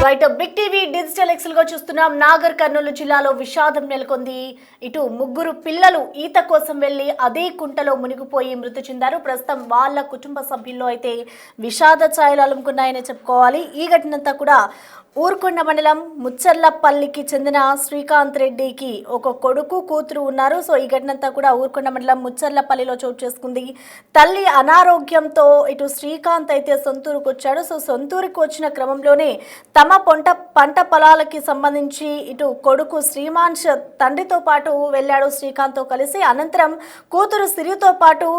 Right big TV digital excel గా చూస్తున్నాం. నాగర్ కర్నూలు జిల్లాలో విషాదం నెలకొంది. ఇటు ముగ్గురు పిల్లలు ఈత కోసం వెళ్లి అదే కుంటలో మునిగిపోయి మృతి చెందారు. ప్రస్తుతం వాళ్ళ కుటుంబ సభ్యుల్లో అయితే విషాద ఛాయలు అలుముకున్నాయని చెప్పుకోవాలి. ఈ ఘటనంతా కూడా ఊరుకొండ మండలం ముచ్చర్లపల్లికి చెందిన శ్రీకాంత్ రెడ్డికి ఒక కొడుకు కూతురు ఉన్నారు. సో ఈ ఘటనంతా కూడా ఊరుకొండ మండలం ముచ్చర్లపల్లిలో చోటు చేసుకుంది. తల్లి అనారోగ్యంతో ఇటు శ్రీకాంత్ అయితే సొంతూరుకు వచ్చాడు. సో సొంతూరుకు వచ్చిన క్రమంలోనే తమ పంట పొలాలకి సంబంధించి ఇటు కొడుకు శ్రీమాన్ష్ తండ్రితో పాటు వెళ్ళాడు శ్రీకాంత్తో కలిసి. అనంతరం కూతురు సిరితో పాటు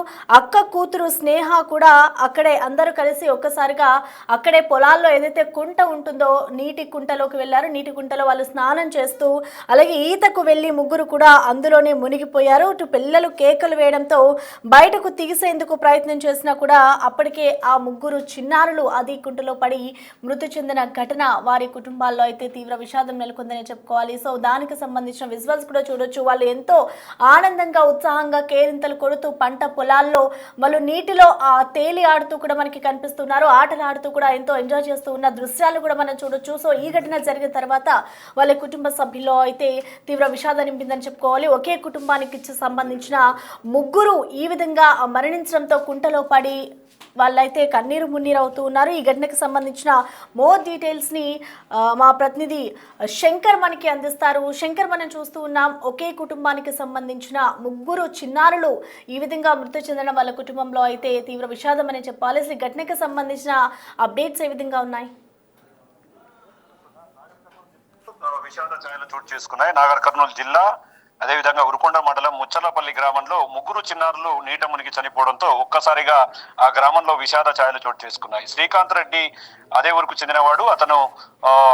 అక్క కూతురు స్నేహ కూడా అక్కడే అందరూ కలిసి ఒక్కసారిగా అక్కడే పొలాల్లో ఏదైతే కుంట ఉంటుందో నీటి కుంటలోకి వెళ్ళారు. నీటి కుంటలో వాళ్ళు స్నానం చేస్తూ అలాగే ఈతకు వెళ్ళి ముగ్గురు కూడా అందులోనే మునిగిపోయారు. ఇటు పిల్లలు కేకలు వేయడంతో బయటకు తీసేందుకు ప్రయత్నం చేసినా కూడా అప్పటికే ఆ ముగ్గురు చిన్నారులు అది కుంటలో పడి మృతి చెందిన ఘటన వారి కుటుంబాల్లో అయితే తీవ్ర విషాదం నెలకొందని చెప్పుకోవాలి. సో దానికి సంబంధించిన విజువల్స్ కూడా చూడొచ్చు. వాళ్ళు ఎంతో ఆనందంగా ఉత్సాహంగా కేరింతలు కొడుతూ పంట పొలాల్లో వాళ్ళు నీటిలో తేలి ఆడుతూ కూడా మనకి కనిపిస్తున్నారు. ఆటలు ఆడుతూ కూడా ఎంతో ఎంజాయ్ చేస్తూ ఉన్న దృశ్యాలు కూడా మనం చూడొచ్చు. సో ఈ ఘటన జరిగిన తర్వాత వాళ్ళ కుటుంబ సభ్యుల్లో అయితే తీవ్ర విషాదం నింపిందని చెప్పుకోవాలి. ఒకే కుటుంబానికి సంబంధించిన ముగ్గురు ఈ విధంగా మరణించడంతో కుంటలో పడి వాళ్ళైతే కన్నీరు మున్నీరు అవుతూ ఉన్నారు. ఈ ఘటనకు సంబంధించిన మోర్ డీటెయిల్స్ని మా ప్రతినిధి శంకర్ మనకి అందిస్తారు. శంకర్, మనం చూస్తూ ఉన్నాం ఒకే కుటుంబానికి సంబంధించిన ముగ్గురు చిన్నారులు ఈ విధంగా మృతి చెందడం వాళ్ళ కుటుంబంలో అయితే తీవ్ర విషాదం అని చెప్పాలి. ఈ ఘటనకు సంబంధించిన అప్డేట్స్ ఏ విధంగా ఉన్నాయి? విషాద ఛాయలు చోటు చేసుకున్నాయి. నాగర్ కర్నూలు జిల్లా అదేవిధంగా ఉరుకొండ మండలం ముచ్చర్లపల్లి గ్రామంలో ముగ్గురు చిన్నారులు నీట మునిగి చనిపోవడంతో ఒక్కసారిగా ఆ గ్రామంలో విషాద ఛాయలు చోటు చేసుకున్నాయి. శ్రీకాంత్ రెడ్డి అదే ఊరుకు చెందినవాడు. అతను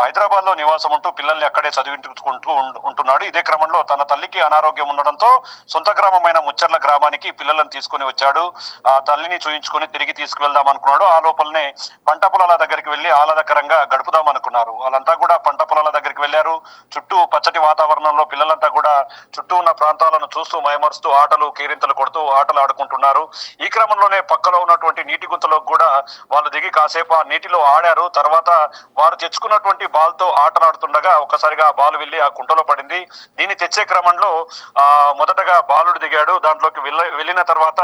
హైదరాబాద్ లో నివాసం ఉంటూ పిల్లల్ని అక్కడే చదివించుకుంటూ ఉంటున్నాడు. ఇదే క్రమంలో తన తల్లికి అనారోగ్యం ఉండడంతో సొంత గ్రామమైన ముచ్చర్ల గ్రామానికి పిల్లలను తీసుకుని వచ్చాడు. ఆ తల్లిని చూయించుకొని తిరిగి తీసుకువెళ్దాం అనుకున్నాడు. ఆ లోపలనే పంట పొలాల దగ్గరికి వెళ్లి ఆహ్లాదకరంగా గడుపుదాం అనుకున్నారు. వాళ్ళంతా కూడా పంట పొలాల దగ్గరికి వెళ్లారు. చుట్టూ పచ్చటి వాతావరణంలో పిల్లలంతా కూడా చుట్టూ ఉన్న ప్రాంతాలను చూస్తూ మైమరుస్తూ ఆటలు కేరింతలు కొడుతూ ఆటలు ఆడుకుంటున్నారు. ఈ క్రమంలోనే పక్కలో ఉన్నటువంటి నీటి గుంతలో కూడా వాళ్ళు దిగి కాసేపు ఆ నీటిలో ఆడారు. తర్వాత వారు తెచ్చుకున్నటువంటి బాల్ తో ఆటలాడుతుండగా ఒక్కసారిగా ఆ బాల్ వెళ్ళి ఆ కుంటలో పడింది. దీన్ని తెచ్చే క్రమంలో మొదటగా బాలుడు దిగాడు. దాంట్లోకి వెళ్ళిన తర్వాత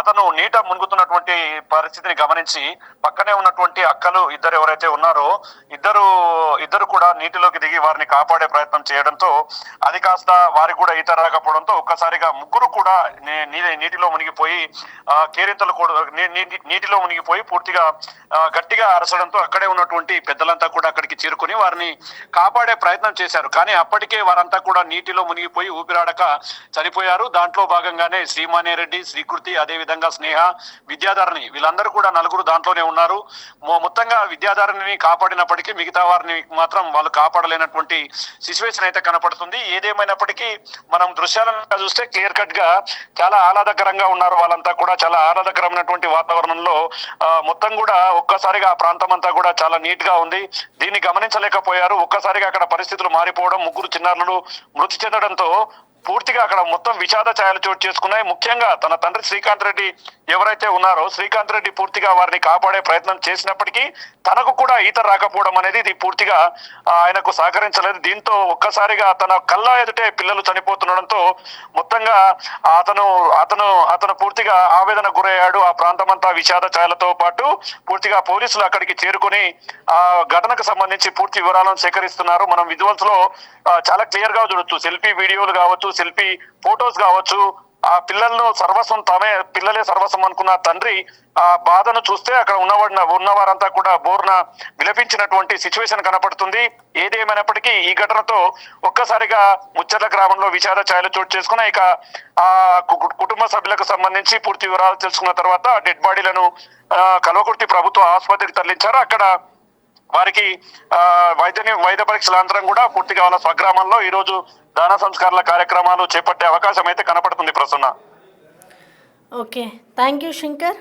అతను నీట మునుగుతున్నటువంటి పరిస్థితిని గమనించి పక్కనే ఉన్నటువంటి అక్కలు ఇద్దరు ఎవరైతే ఉన్నారో ఇద్దరు కూడా నీటిలోకి దిగి వారిని కాపాడే ప్రయత్నం చేయడంతో అది కాస్త వారికి కూడా ఈత రాకపోవడంతో ఒక్కసారిగా ముగ్గురు కూడా నీటిలో మునిగిపోయి కేరింతలు నీటిలో మునిగిపోయి పూర్తిగా గట్టిగా అరసడంతో అక్కడే ఉన్నటువంటి పెద్దలంతా కూడా అక్కడికి చేరుకుని వారిని కాపాడే ప్రయత్నం చేశారు. కానీ అప్పటికే వారంతా కూడా నీటిలో మునిగిపోయి ఊపిరాడక చనిపోయారు. దాంట్లో భాగంగానే శ్రీమానేరెడ్డి, శ్రీకృతి, అదే విధంగా స్నేహ, విద్యాధరణి వీళ్ళందరూ కూడా నలుగురు దాంట్లోనే ఉన్నారు. మొత్తంగా విద్యాధరణిని కాపాడినప్పటికీ మిగతా వారిని మాత్రం వాళ్ళు కాపాడలేనటువంటి సిచ్యువేషన్ అయితే కనపడుతుంది. ఏదేమైనప్పటికీ మనం దృశ్యాలను చూస్తే క్లియర్ కట్ గా చాలా ఆహ్లాదకరంగా ఉన్నారు. వాళ్ళంతా కూడా చాలా ఆహ్లాదకరమైనటువంటి వాతావరణంలో మొత్తం కూడా ఒక్కసారిగా ఆ ప్రాంతం అంతా కూడా చాలా నీట్ గా ఉంది. దీన్ని గమనించలేకపోయారు. ఒక్కసారిగా అక్కడ పరిస్థితులు మారిపోవడం, ముగ్గురు చిన్నారులు మృతి చెందడంతో పూర్తిగా అక్కడ మొత్తం విషాద ఛాయలు చోటు చేసుకున్నాయి. ముఖ్యంగా తన తండ్రి శ్రీకాంత్ రెడ్డి ఎవరైతే ఉన్నారో శ్రీకాంత్ రెడ్డి పూర్తిగా వారిని కాపాడే ప్రయత్నం చేసినప్పటికీ తనకు కూడా ఈత రాకపోవడం అనేది ఇది పూర్తిగా ఆయనకు సహకరించలేదు. దీంతో ఒక్కసారిగా తన కళ్ళ ఎదుటే పిల్లలు చనిపోతుండడంతో మొత్తంగా అతను పూర్తిగా ఆవేదన గురయ్యాడు. ఆ ప్రాంతం అంతా విషాద ఛాయలతో పాటు పూర్తిగా పోలీసులు అక్కడికి చేరుకుని ఆ ఘటనకు సంబంధించి పూర్తి వివరాలను సేకరిస్తున్నారు. మనం విజువల్స్ లో చాలా క్లియర్ గా చూడొచ్చు. సెల్ఫీ వీడియోలు కావచ్చు, సెల్ఫీ ఫోటోస్ కావచ్చు. ఆ పిల్లలను సర్వస్వం పిల్లలే సర్వస్వం అనుకున్న తండ్రి ఆ బాధను చూస్తే అక్కడ ఉన్నవారంతా కూడా బోర్న విలపించినటువంటి సిచ్యువేషన్ కనపడుతుంది. ఏదేమైనప్పటికీ ఈ ఘటనతో ఒక్కసారిగా ముచ్చర్ల గ్రామంలో విషాద ఛాయలు చోటు చేసుకున్న ఇక ఆ కుటుంబ సభ్యులకు సంబంధించి పూర్తి వివరాలు తెలుసుకున్న తర్వాత డెడ్ బాడీలను కల్వకుర్తి ప్రభుత్వ ఆసుపత్రికి తరలించారు. అక్కడ వారికి వైద్య పరీక్షల అనంతరం కూడా పూర్తిగా వాళ్ళ స్వగ్రామంలో ఈ రోజు దాన సంస్కారాల కార్యక్రమాలు చేపట్టే అవకాశం అయితే కనపడుతుంది. Prasanna. Okay, thank you Shankar.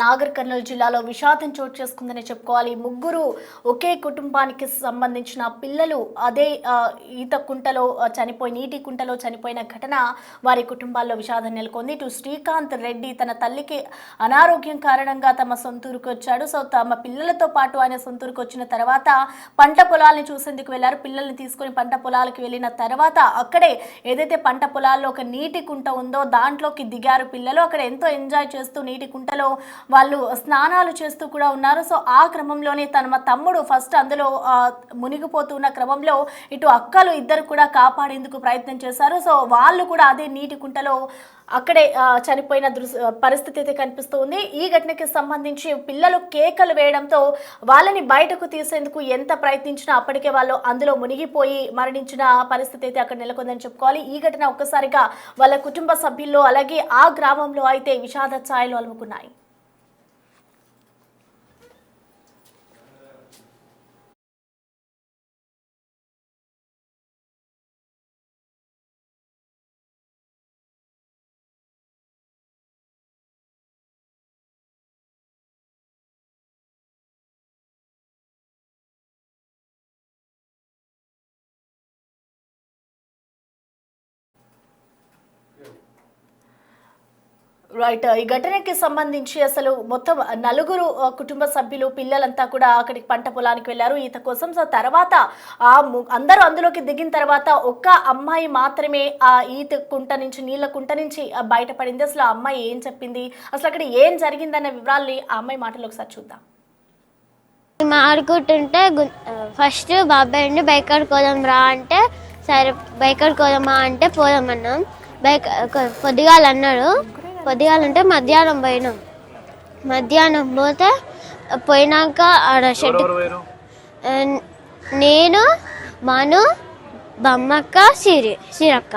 Nagar Kurnool జిల్లాలో విషాదం చోటు చేసుకుందని చెప్పుకోవాలి. ముగ్గురు ఒకే కుటుంబానికి సంబంధించిన పిల్లలు అదే ఈత కుంటలో చనిపోయి నీటి కుంటలో చనిపోయిన ఘటన వారి కుటుంబాల్లో విషాదం నెలకొంది. ఇటు శ్రీకాంత్ రెడ్డి తన తల్లికి అనారోగ్యం కారణంగా తమ సొంతూరుకు వచ్చాడు. సో తమ పిల్లలతో పాటు ఆయన సొంతూరుకు వచ్చిన తర్వాత పంట పొలాల్ని చూసేందుకు వెళ్లారు. పిల్లల్ని తీసుకొని పంట పొలాలకు వెళ్ళిన తర్వాత అక్కడే ఏదైతే పంట పొలాల్లో ఒక నీటి కుంట ఉందో దాంట్లోకి దిగారు పిల్లలు. అక్కడ ఎంతో ఎంజాయ్ చేస్తూ నీటి కుంటలో వాళ్ళు స్నానాలు చేస్తూ కూడా ఉన్నారు. సో ఆ క్రమంలోనే తమ తమ్ముడు ఫస్ట్ అందులో మునిగిపోతున్న క్రమంలో ఇటు అక్కలు ఇద్దరు కూడా కాపాడేందుకు ప్రయత్నం చేశారు. సో వాళ్ళు కూడా అదే నీటి కుంటలో అక్కడే చనిపోయిన పరిస్థితి అయితే కనిపిస్తుంది. ఈ ఘటనకి సంబంధించి పిల్లలు కేకలు వేయడంతో వాళ్ళని బయటకు తీసేందుకు ఎంత ప్రయత్నించినా అప్పటికే వాళ్ళు అందులో మునిగిపోయి మరణించిన పరిస్థితి అయితే అక్కడ నెలకొందని చెప్పుకోవాలి. ఈ ఘటన ఒక్కసారిగా వాళ్ళ కుటుంబ సభ్యుల్లో అలాగే ఆ గ్రామంలో అయితే విషాద ఛాయలు అలుముకున్నాయి. రైట్. ఈ ఘటనకి సంబంధించి అసలు మొత్తం నలుగురు కుటుంబ సభ్యులు పిల్లలంతా కూడా అక్కడికి పంట పొలానికి వెళ్ళారు ఈత కోసం. సో తర్వాత అందరూ అందులోకి దిగిన తర్వాత ఒక్క అమ్మాయి మాత్రమే ఆ ఈత కుంట నుంచి నీళ్ళ కుంట నుంచి బయటపడింది. అసలు ఆ అమ్మాయి ఏం చెప్పింది, అసలు అక్కడ ఏం జరిగిందన్న వివరాల్ని ఆ అమ్మాయి మాటలో ఒకసారి చూద్దాం. ఆడుకుంటుంటే ఫస్ట్ బాబాయ్ అండి బైక్ ఆడుకోదాం రా అంటే సరే బైక్ ఆడుకోదామా అంటే పోదామన్నాం. బైక్ పొద్దుగాలు అన్నాడు. పొద్దుగాలంటే మధ్యాహ్నం పోయినాం. మధ్యాహ్నం పోయినాక ఆడ షెడ్ నేను మను బమ్మక్క సిరక్క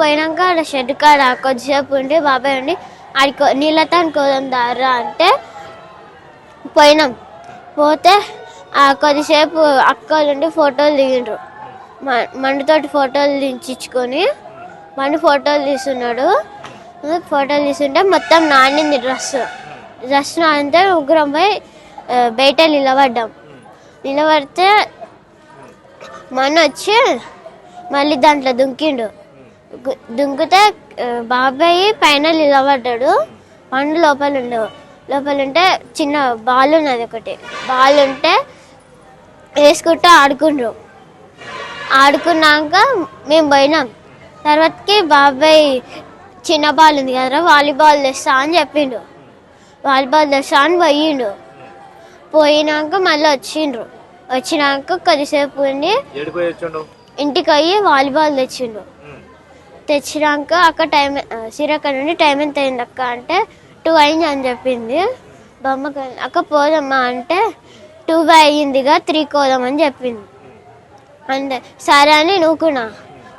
పోయినాక ఆడ షెడ్ కాడ కొద్దిసేపు ఉండి బాబాయ్ ఉండి ఆడికో నీళ్ళతో అనుకోదాం దారా అంటే పోయినాం. పోతే కొద్దిసేపు అక్కలుండి ఫోటోలు దిగిండ్రు. మండుతోటి ఫోటోలు దించుకొని మండు ఫోటోలు తీస్తున్నాడు. ఫోటోలు తీసుంటే మొత్తం నానింది డ్రెస్ నానితే ముగ్గురం పోయి బయట నిలబడితే మన వచ్చి మళ్ళీ దాంట్లో దుంకితే బాబాయ్ పైన నిలబడ్డాడు. పండు లోపలుంటే చిన్న బాల్ ఉన్నది. ఒకటి బాల్ ఉంటే వేసుకుంటూ ఆడుకున్నాక మేము పోయినాం. తర్వాతకి బాబాయ్ చిన్న బాల్ ఉంది కదా వాలీబాల్ తెస్తా అని చెప్పిండు. వాలీబాల్ తెస్తా అని పోయినాక మళ్ళీ వచ్చినాక కొద్దిసేపు ఉండి ఇంటికి పోయి వాలీబాల్ తెచ్చినాక అక్క సిరక్క నుండి టైం ఎంత అయింది అక్క అంటే 2 అయింది అని చెప్పింది. బొమ్మకి అక్క పోదమ్మా అంటే 2 అయ్యిందిగా 3 పోదామని చెప్పింది. అంటే సరే అని నూకున్నా.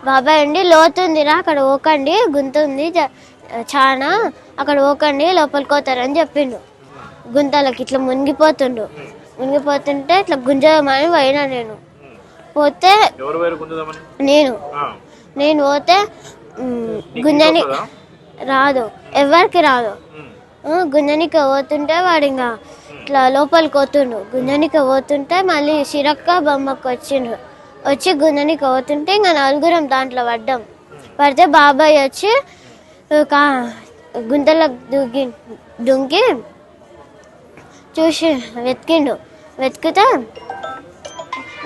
బాబాయ్ అండి లోతుందిరా అక్కడ ఓకండి గుంతుంది చాలా అక్కడ ఓకండి లోపలికి పోతారని చెప్పిండు. గుంతలకి ఇట్లా మునిగిపోతుంటే ఇట్లా గుంజమని పోయినా. నేను పోతే నేను పోతే గుంజని రాదు, ఎవరికి రాదు. గుంజనికి పోతుంటే వాడు ఇంకా ఇట్లా లోపలికి పోతుండు. గుంజనికి పోతుంటే మళ్ళీ సిరక్క బొమ్మకు వచ్చి గుంజనికి పోతుంటే ఇంకా నలుగురం దాంట్లో పడితే బాబాయ్ వచ్చి గుంతలకు దుంకి చూసి వెతికితే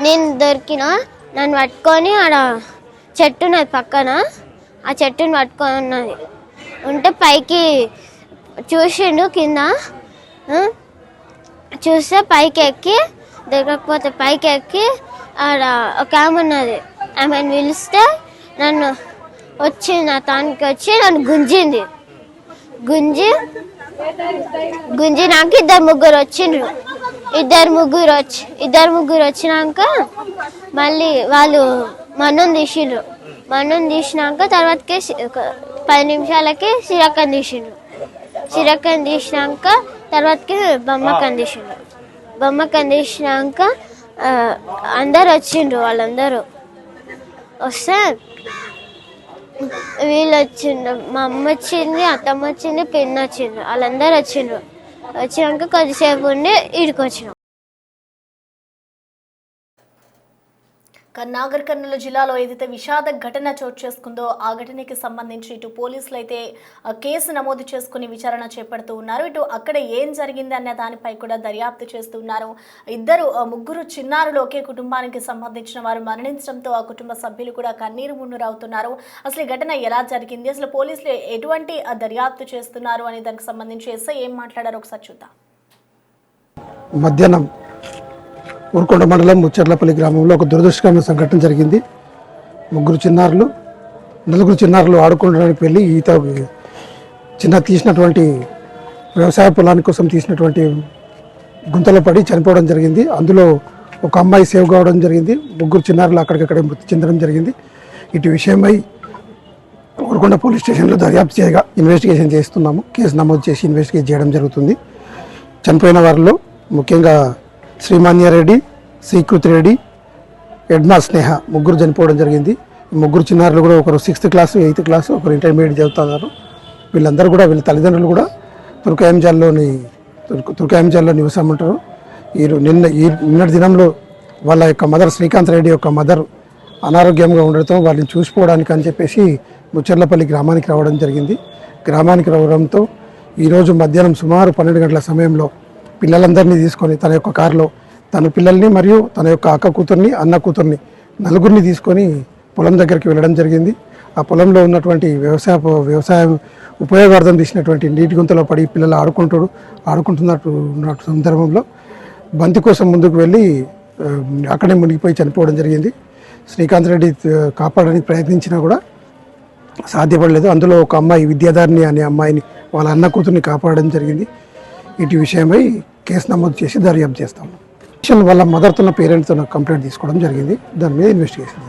నేను దొరికిన. నన్ను పట్టుకొని ఆడ చెట్టు ఉన్నది పక్కన, ఆ చెట్టుని పట్టుకొని ఉంటే పైకి చూసిండు. కింద చూస్తే పైకి ఎక్కి దొరకకపోతే పైకి ఎక్కి ఆడ ఒక ఆమె ఉన్నది. ఆమెను పిలిస్తే నన్ను వచ్చి నా తానికి వచ్చి నన్ను గుంజి నాకు ఇద్దరు ముగ్గురు వచ్చిండ్రు. ఇద్దరు ముగ్గురు వచ్చినాక మళ్ళీ వాళ్ళు మన్నుని తీసినాక తర్వాతకి 10 నిమిషాలకి సిరక్కని తీసినాక తర్వాతకి బొమ్మకని తీసినాక అందరు వచ్చిండ్రు. వాళ్ళందరూ వస్తే వీళ్ళు వచ్చిండ్రు, మా అమ్మ వచ్చింది, అత్తమ్మ వచ్చింది, పిన్ని వచ్చిండ్రు, వాళ్ళందరూ వచ్చిండ్రు. వచ్చినాక కొద్దిసేపు ఉండి ఇడికి వచ్చినాం. నాగర్ కర్నూలు జిల్లాలో ఏదైతే విషాద ఘటన చోటు చేసుకుందో ఆ ఘటనకి సంబంధించి ఇటు పోలీసులు అయితే కేసు నమోదు చేసుకుని విచారణ చేపడుతూ ఉన్నారు. ఇటు అక్కడ ఏం జరిగింది అనే దానిపై కూడా దర్యాప్తు చేస్తున్నారు. ముగ్గురు చిన్నారులు ఒకే కుటుంబానికి సంబంధించిన వారు మరణించడంతో ఆ కుటుంబ సభ్యులు కూడా కన్నీరు మున్నీరవుతున్నారు. అసలు ఈ ఘటన ఎలా జరిగింది, అసలు పోలీసులు ఎటువంటి దర్యాప్తు చేస్తున్నారు అనే దానికి సంబంధించి ఎస్ఐ ఏం మాట్లాడారో ఒకసారి చూద్దాం. మధ్యాహ్నం ఊరుకొండ మండలం ముచ్చర్లపల్లి గ్రామంలో ఒక దురదృష్టకరమైన సంఘటన జరిగింది. నలుగురు చిన్నారులు ఆడుకోవడానికి వెళ్ళి తీసినటువంటి వ్యవసాయ పొలాని కోసం తీసినటువంటి గుంతలో పడి చనిపోవడం జరిగింది. అందులో ఒక అమ్మాయి సేవ్ కావడం జరిగింది. ముగ్గురు చిన్నారులు అక్కడికక్కడే మృతి చెందడం జరిగింది. ఇటు విషయమై ఊరుకొండ పోలీస్ స్టేషన్లో దర్యాప్తు చేయగా ఇన్వెస్టిగేషన్ చేస్తున్నాము. కేసు నమోదు చేసి ఇన్వెస్టిగేట్ చేయడం జరుగుతుంది. చనిపోయిన వారిలో ముఖ్యంగా శ్రీమాన్యారెడ్డి, శ్రీకృతి రెడ్డి, ఎడ్మా స్నేహ ముగ్గురు చనిపోవడం జరిగింది. ముగ్గురు చిన్నారులు కూడా ఒకరు 6th క్లాసు, 8th క్లాసు, ఒకరు ఇంటర్మీడియట్ చదువుతున్నారు. వీళ్ళ తల్లిదండ్రులు కూడా తుర్కాయంజాల్లో నివసం ఉంటారు. నిన్నటి దినంలో వాళ్ళ యొక్క మదర్ శ్రీకాంత్ రెడ్డి యొక్క మదర్ అనారోగ్యంగా ఉండటం వాళ్ళని చూసిపోవడానికి అని చెప్పేసి ముచ్చర్లపల్లి గ్రామానికి రావడం జరిగింది. గ్రామానికి రావడంతో ఈరోజు మధ్యాహ్నం సుమారు 12 గంటల సమయంలో పిల్లలందరినీ తీసుకొని తన యొక్క కారులో తన పిల్లల్ని మరియు తన యొక్క అక్క కూతుర్ని, అన్న కూతుర్ని నలుగురిని తీసుకొని పొలం దగ్గరికి వెళ్ళడం జరిగింది. ఆ పొలంలో ఉన్నటువంటి వ్యవసాయం ఉపయోగార్థం తీసినటువంటి నీటి గుంతలో పడి పిల్లలు ఆడుకుంటున్న సందర్భంలో బంతి కోసం ముందుకు వెళ్ళి అక్కడే మునిగిపోయి చనిపోవడం జరిగింది. శ్రీకాంత్ రెడ్డి కాపాడడానికి ప్రయత్నించినా కూడా సాధ్యపడలేదు. అందులో ఒక అమ్మాయి విద్యాధారిణి అనే అమ్మాయిని వాళ్ళ అన్న కూతుర్ని కాపాడడం జరిగింది. ఇటు విషయమై కేసు నమోదు చేసి దర్యాప్తు చేస్తాము. వాళ్ళ మదర్తో పేరెంట్స్తో కంప్లైంట్ తీసుకోవడం జరిగింది. దాని మీద ఇన్వెస్టిగేషన్